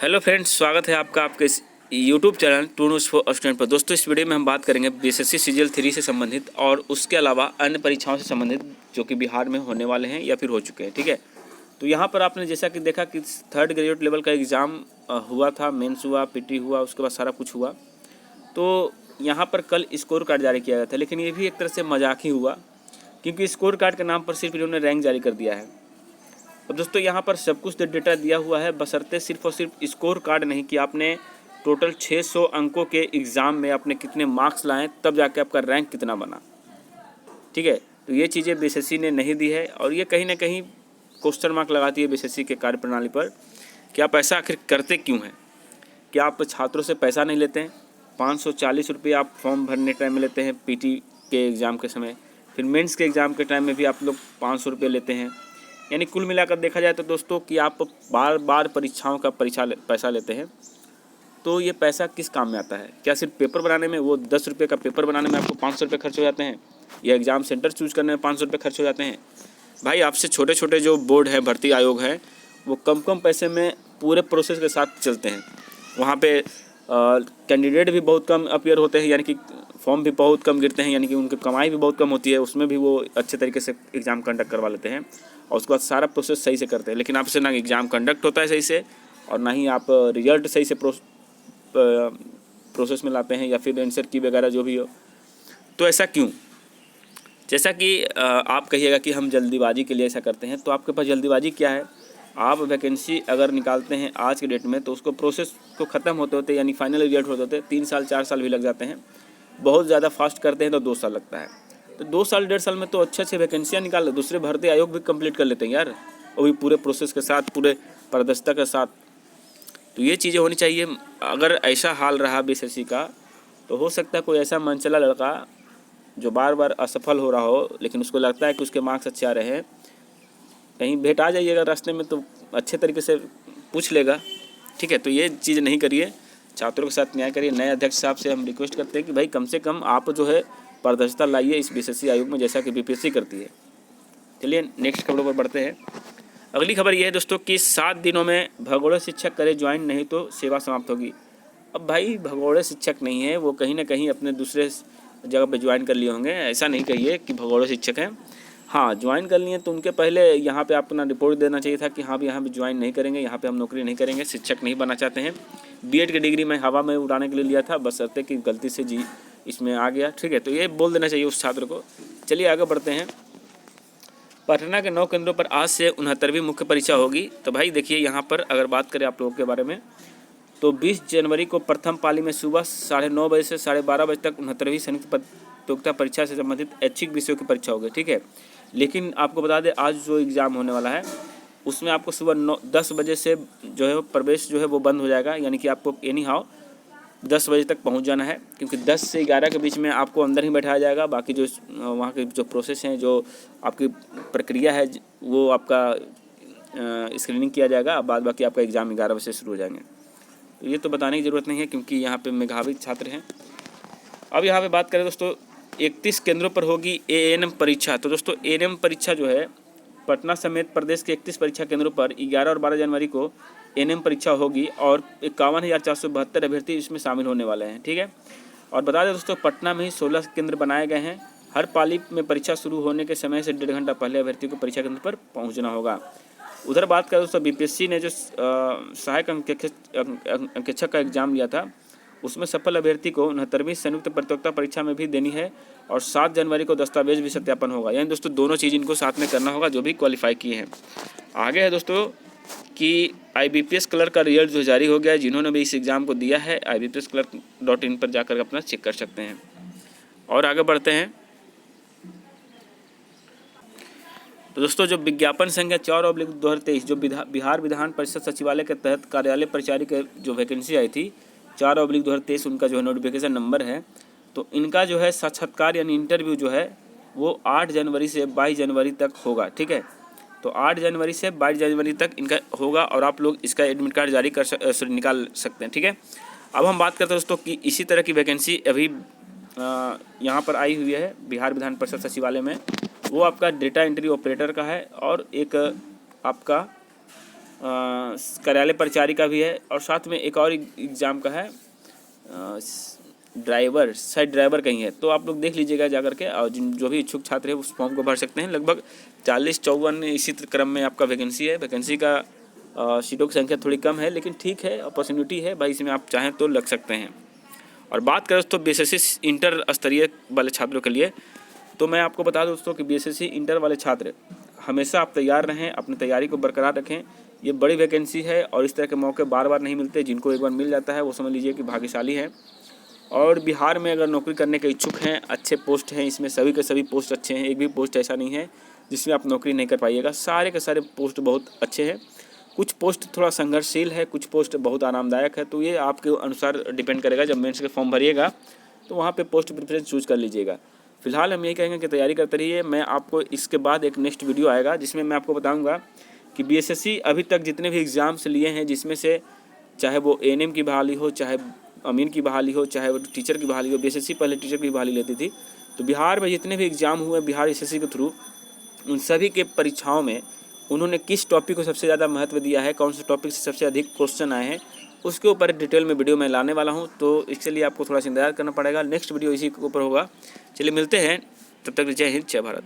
Hello friends, स्वागत है आपका आपके इस YouTube channel to news for student पर। दोस्तों, इस वीडियो में हम बात करेंगे बीएसएससी सीजीएल 3 से संबंधित और उसके अलावा अन्य परीक्षाओं से संबंधित जो कि बिहार में होने वाले हैं या फिर हो चुके हैं। ठीक है, तो यहाँ पर आपने जैसा कि देखा कि 3rd ग्रेजुएट लेवल का एग्ज़ाम हुआ था, मेंस हुआ, पीटी हुआ, उसके बाद सारा कुछ हुआ। तो यहाँ पर कल स्कोर कार्ड जारी किया गया था, लेकिन ये भी एक तरह से मजाक ही हुआ, क्योंकि स्कोर कार्ड के नाम पर सिर्फ इन्होंने रैंक जारी कर दिया है। और दोस्तों, यहाँ पर सब कुछ डेटा दिया हुआ है, बशर्ते सिर्फ और सिर्फ स्कोर कार्ड नहीं कि आपने टोटल 600 अंकों के एग्ज़ाम में आपने कितने मार्क्स लाए, तब जाके आपका रैंक कितना बना। ठीक है, तो ये चीज़ें बीएसएससी ने नहीं दी है और ये कहीं ना कहीं क्वेश्चन मार्क लगाती है बीएसएससी के कार्यप्रणाली पर कि आप ऐसा आखिर करते क्यों हैं। क्या आप छात्रों से पैसा नहीं लेते हैं? 540 रुपये आप फॉर्म भरने टाइम में लेते हैं पीटी के एग्ज़ाम के समय, फिर मेंस के एग्ज़ाम के टाइम में भी आप लोग 500 रुपये लेते हैं। यानी कुल मिलाकर देखा जाए तो दोस्तों कि आप बार बार परीक्षाओं का पैसा लेते हैं। तो ये पैसा किस काम में आता है? क्या सिर्फ पेपर बनाने में, वो 10 रुपये का पेपर बनाने में आपको 500 रुपये खर्च हो जाते हैं, या एग्ज़ाम सेंटर चूज करने में 500 रुपये खर्च हो जाते हैं? भाई, आपसे छोटे छोटे जो बोर्ड है, भर्ती आयोग है, वो कम कम पैसे में पूरे प्रोसेस के साथ चलते हैं। वहाँ पे कैंडिडेट भी बहुत कम अपीयर होते हैं, यानी कि फॉर्म भी बहुत कम गिरते हैं, यानी कि उनकी कमाई भी बहुत कम होती है, उसमें भी वो अच्छे तरीके से एग्ज़ाम कंडक्ट करवा लेते हैं और उसके बाद सारा प्रोसेस सही से करते हैं। लेकिन आपसे ना एग्ज़ाम कंडक्ट होता है सही से, और ना ही आप रिजल्ट सही से प्रोसेस में लाते हैं, या फिर आंसर की वगैरह जो भी हो। तो ऐसा क्यों? जैसा कि आप कहिएगा कि हम जल्दीबाजी के लिए ऐसा करते हैं, तो आपके पास जल्दीबाजी क्या है? आप वैकेंसी अगर निकालते हैं आज के डेट में, तो उसको प्रोसेस को ख़त्म होते होते, यानी फाइनल रिजल्ट होते होते 3 साल 4 साल भी लग जाते हैं। बहुत ज़्यादा फास्ट करते हैं तो 2 साल लगता है। तो 2 साल 1.5 साल में तो अच्छे अच्छे वैकेंसियाँ निकाल, दूसरे भर्ती आयोग भी कंप्लीट कर लेते हैं यार, वो भी पूरे प्रोसेस के साथ, पूरे पारदर्शिता के साथ। तो ये चीज़ें होनी चाहिए। अगर ऐसा हाल रहा बीएसएससी का, तो हो सकता है कोई ऐसा मनचला लड़का जो बार बार असफल हो रहा हो, लेकिन उसको लगता है कि उसके मार्क्स अच्छे आ रहे हैं, कहीं भेंट आ जाइएगा रास्ते में तो अच्छे तरीके से पूछ लेगा। ठीक है, तो ये चीज़ नहीं करिए, छात्रों के साथ न्याय करिए। नए अध्यक्ष साहब से हम रिक्वेस्ट करते हैं कि भाई कम से कम आप जो है पारदर्शिता लाइए इस बीएसएससी आयोग में, जैसा कि बीपीएससी करती है। चलिए नेक्स्ट खबरों पर बढ़ते हैं। अगली खबर ये है दोस्तों कि 7 दिनों में भगोड़े शिक्षक करे ज्वाइन, नहीं तो सेवा समाप्त होगी। अब भाई, भगोड़े शिक्षक नहीं है, वो कहीं ना कहीं अपने दूसरे जगह पे ज्वाइन कर लिए होंगे। ऐसा नहीं कहिए कि भगोड़े शिक्षक हैं। हाँ, ज्वाइन कर लिए तो उनके पहले यहाँ पे अपना रिपोर्ट देना चाहिए था कि हाँ भी यहाँ भी ज्वाइन नहीं करेंगे, यहाँ पे हम नौकरी नहीं करेंगे, शिक्षक नहीं बनना चाहते हैं। बीएड की डिग्री मैं हवा में उड़ाने के लिए लिया था, बशर्ते कि गलती से जी इसमें आ गया। ठीक है, तो ये बोल देना चाहिए उस छात्र को। चलिए आगे बढ़ते हैं। पटना के 9 केंद्रों पर आज से 69वीं मुख्य परीक्षा होगी। तो भाई देखिए, यहाँ पर अगर बात करें आप लोगों के बारे में, तो 20 जनवरी को प्रथम पाली में सुबह 9:30 बजे से 12:30 बजे तक 69वीं संयुक्त प्रतियोगिता परीक्षा से संबंधित ऐच्छिक विषयों की परीक्षा होगी। ठीक है, लेकिन आपको बता दें आज जो एग्ज़ाम होने वाला है उसमें आपको सुबह 10 बजे से जो है प्रवेश जो है वो बंद हो जाएगा, यानी कि आपको एनी हाउ 10 बजे तक पहुंच जाना है, क्योंकि 10 से 11 के बीच में आपको अंदर ही बैठाया जाएगा। बाकी जो वहाँ के जो प्रोसेस हैं, जो आपकी प्रक्रिया है, वो आपका स्क्रीनिंग किया जाएगा। बाद बाकी आपका एग्ज़ाम 11 बजे से शुरू हो जाएंगे। तो ये तो बताने की ज़रूरत नहीं है, क्योंकि यहाँ पे मेधावी छात्र हैं। अब यहाँ पे बात करें दोस्तों, 31 केंद्रों पर होगी एएनएम परीक्षा। तो दोस्तों, एएनएम परीक्षा जो है पटना समेत प्रदेश के 31 परीक्षा केंद्रों पर 11 और 12 जनवरी को एएनएम परीक्षा होगी और 51,472 अभ्यर्थी इसमें शामिल होने वाले हैं। ठीक है, और बता दें दोस्तों, पटना में ही 16 केंद्र बनाए गए हैं। हर पाली में परीक्षा शुरू होने के समय से 1.5 घंटा पहले अभ्यर्थियों को परीक्षा केंद्र पर पहुँचना होगा। उधर बात करें दोस्तों, बीपीएससी ने जो सहायक अंकेक्षक का एग्ज़ाम लिया था, उसमें सफल अभ्यर्थी को 69वीं संयुक्त प्रतियोगिता परीक्षा में भी देनी है और 7 जनवरी को दस्तावेज भी सत्यापन होगा। यानी दोस्तों, दोनों चीज़ इनको साथ में करना होगा जो भी क्वालिफाई किए हैं। आगे है दोस्तों कि IBPS क्लर्क का रिजल्ट जो जारी हो गया है। जिन्होंने भी इस एग्ज़ाम को दिया है, IBPSclerk.in पर जाकर अपना चेक कर सकते हैं। और आगे बढ़ते हैं। तो दोस्तों, जो विज्ञापन संख्या 4/2023 जो बिहार विधान परिषद सचिवालय के तहत कार्यालय परिचारी के जो वैकेंसी आई थी 4/2023, उनका जो है नोटिफिकेशन नंबर है। तो इनका जो है साक्षात्कार यानी इंटरव्यू जो है वो 8 जनवरी से 22 जनवरी तक होगा। ठीक है, तो 8 जनवरी से 22 जनवरी तक इनका होगा और आप लोग इसका एडमिट कार्ड जारी निकाल सकते हैं। ठीक है, अब हम बात करते हैं दोस्तों कि इसी तरह की वैकेंसी अभी यहाँ पर आई हुई है बिहार विधान परिषद सचिवालय में। वो आपका डेटा एंट्री ऑपरेटर का है और एक आपका कार्यालय परिचारी का भी है, और साथ में एक और एग्ज़ाम का है ड्राइवर, शायद ड्राइवर कहीं है। तो आप लोग देख लीजिएगा जा करके, और जो भी इच्छुक छात्र है उस फॉर्म को भर सकते हैं। लगभग 40-54 इसी क्रम में आपका वैकेंसी है। वैकेंसी का सीटों की संख्या थोड़ी कम है, लेकिन ठीक है, अपॉर्चुनिटी है भाई, इसमें आप चाहें तो लग सकते हैं। और बात करें दोस्तों बीएसएससी इंटर स्तरीय वाले छात्रों के लिए, तो मैं आपको बता दूं दोस्तों कि बीएसएससी इंटर वाले छात्र हमेशा आप तैयार रहें, अपनी तैयारी को बरकरार रखें। ये बड़ी वैकेंसी है और इस तरह के मौके बार बार नहीं मिलते। जिनको एक बार मिल जाता है वो समझ लीजिए कि भाग्यशाली है। और बिहार में अगर नौकरी करने के इच्छुक हैं, अच्छे पोस्ट हैं इसमें, सभी के सभी पोस्ट अच्छे हैं। एक भी पोस्ट ऐसा नहीं है जिसमें आप नौकरी नहीं कर पाइएगा। सारे के सारे पोस्ट बहुत अच्छे हैं। कुछ पोस्ट थोड़ा संघर्षशील है, कुछ पोस्ट बहुत आरामदायक है। तो ये आपके अनुसार डिपेंड करेगा। जब मेंस के फॉर्म भरिएगा तो वहाँ पे पोस्ट प्रेफरेंस चूज़ कर लीजिएगा। फिलहाल हम यही कहेंगे कि तैयारी करते रहिए। मैं आपको इसके बाद एक नेक्स्ट वीडियो आएगा जिसमें मैं आपको बताऊँगा कि बीएसएससी अभी तक जितने भी एग्ज़ाम्स लिए हैं, जिसमें से चाहे वो एएनएम की बहाली हो, चाहे अमीन की बहाली हो, चाहे वो टीचर की बहाली हो। बीएसएससी पहले टीचर की बहाली लेती थी। तो बिहार में जितने भी एग्ज़ाम हुए बिहार एसएससी के थ्रू, उन सभी के परीक्षाओं में उन्होंने किस टॉपिक को सबसे ज़्यादा महत्व दिया है, कौन से टॉपिक से सबसे अधिक क्वेश्चन आए हैं, उसके ऊपर डिटेल में वीडियो मैं लाने वाला हूं। तो इसके लिए आपको थोड़ा सा इंतजार करना पड़ेगा। नेक्स्ट वीडियो इसी के ऊपर होगा। चलिए मिलते हैं, तब तक जय हिंद, जय भारत।